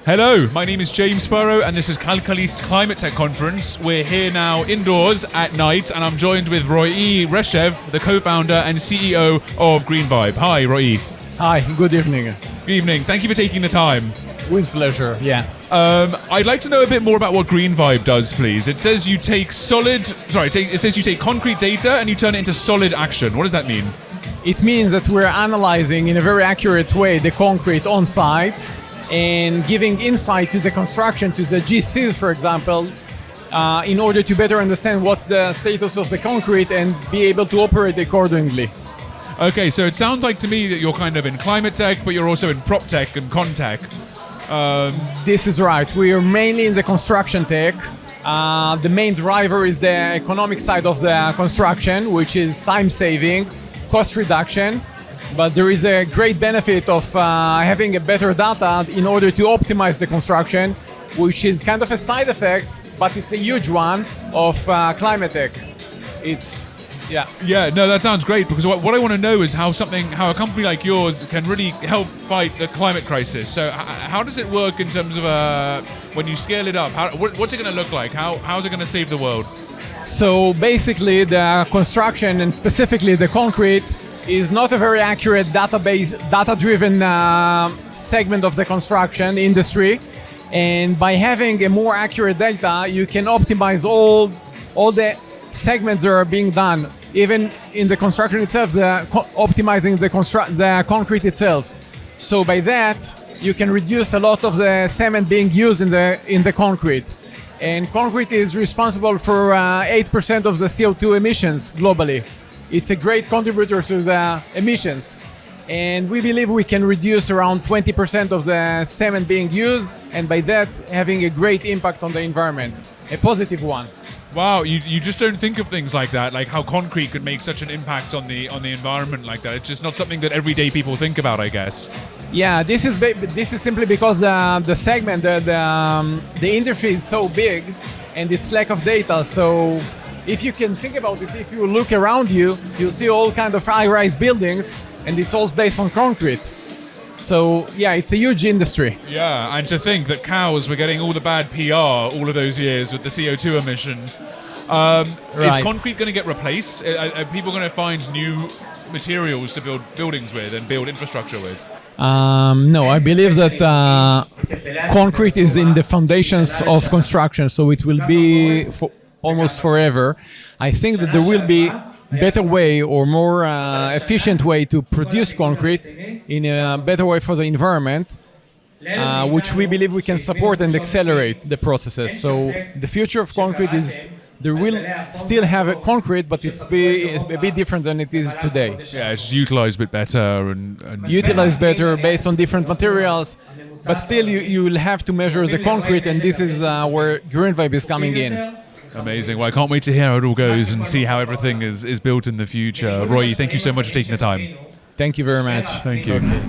Hello, my name is James Sparrow and this is Calcalist ClimateTech Conference. We're here now indoors at night and I'm joined with Roee Reshef, the co-founder and CEO of GreenVibe. Hi, Roee. Hi, good evening. Good evening. Thank you for taking the time. With pleasure, yeah. I'd like to know a bit more about what GreenVibe does, please. It says you take concrete data and you turn it into solid action. What does that mean? It means that we're analyzing in a very accurate way the concrete on site and giving insight to the construction, to the GCs, for example, in order to better understand what's the status of the concrete and be able to operate accordingly. Okay, so it sounds like to me that you're kind of in climate tech, but you're also in prop tech and con tech. This is right. We are mainly in the construction tech. The main driver is the economic side of the construction, which is time saving, cost reduction. But there is a great benefit of having a better data in order to optimize the construction, which is kind of a side effect, but it's a huge one of climate tech. Yeah, no, that sounds great, because what I want to know is how a company like yours can really help fight the climate crisis. So how does it work in terms of when you scale it up? What's it going to look like? How's it going to save the world? So basically the construction and specifically the concrete is not a very accurate data-driven segment of the construction industry. And by having a more accurate data, you can optimize all the segments that are being done. Even in the construction itself, optimizing the concrete itself. So by that, you can reduce a lot of the cement being used in the concrete. And concrete is responsible for 8% of the CO2 emissions globally. It's a great contributor to the emissions. And we believe we can reduce around 20% of the cement being used, and by that having a great impact on the environment, a positive one. Wow, you just don't think of things like that, like how concrete could make such an impact on the environment like that. It's just not something that everyday people think about, I guess. Yeah, this is simply because the segment, the industry is so big, and it's lack of data. So if you can think about it, if you look around you, you'll see all kinds of high-rise buildings, and it's all based on concrete. So yeah, it's a huge industry. Yeah, and to think that cows were getting all the bad PR all of those years with the CO2 emissions. Is concrete going to get replaced? Are people going to find new materials to build buildings with and build infrastructure with? No, I believe that concrete is in the foundations of construction, so it will be for almost forever. I think that there will be better way or more efficient way to produce concrete in a better way for the environment, which we believe we can support and accelerate the processes. So the future of concrete is there will still have a concrete, but it's a bit different than it is today. Yeah, it's utilized a bit better and utilized better based on different materials, but still you will have to measure the concrete, and this is where GreenVibe is coming in. Amazing. Well, I can't wait to hear how it all goes and see how everything is built in the future. Roee, thank you so much for taking the time. Thank you very much. Thank you. Okay.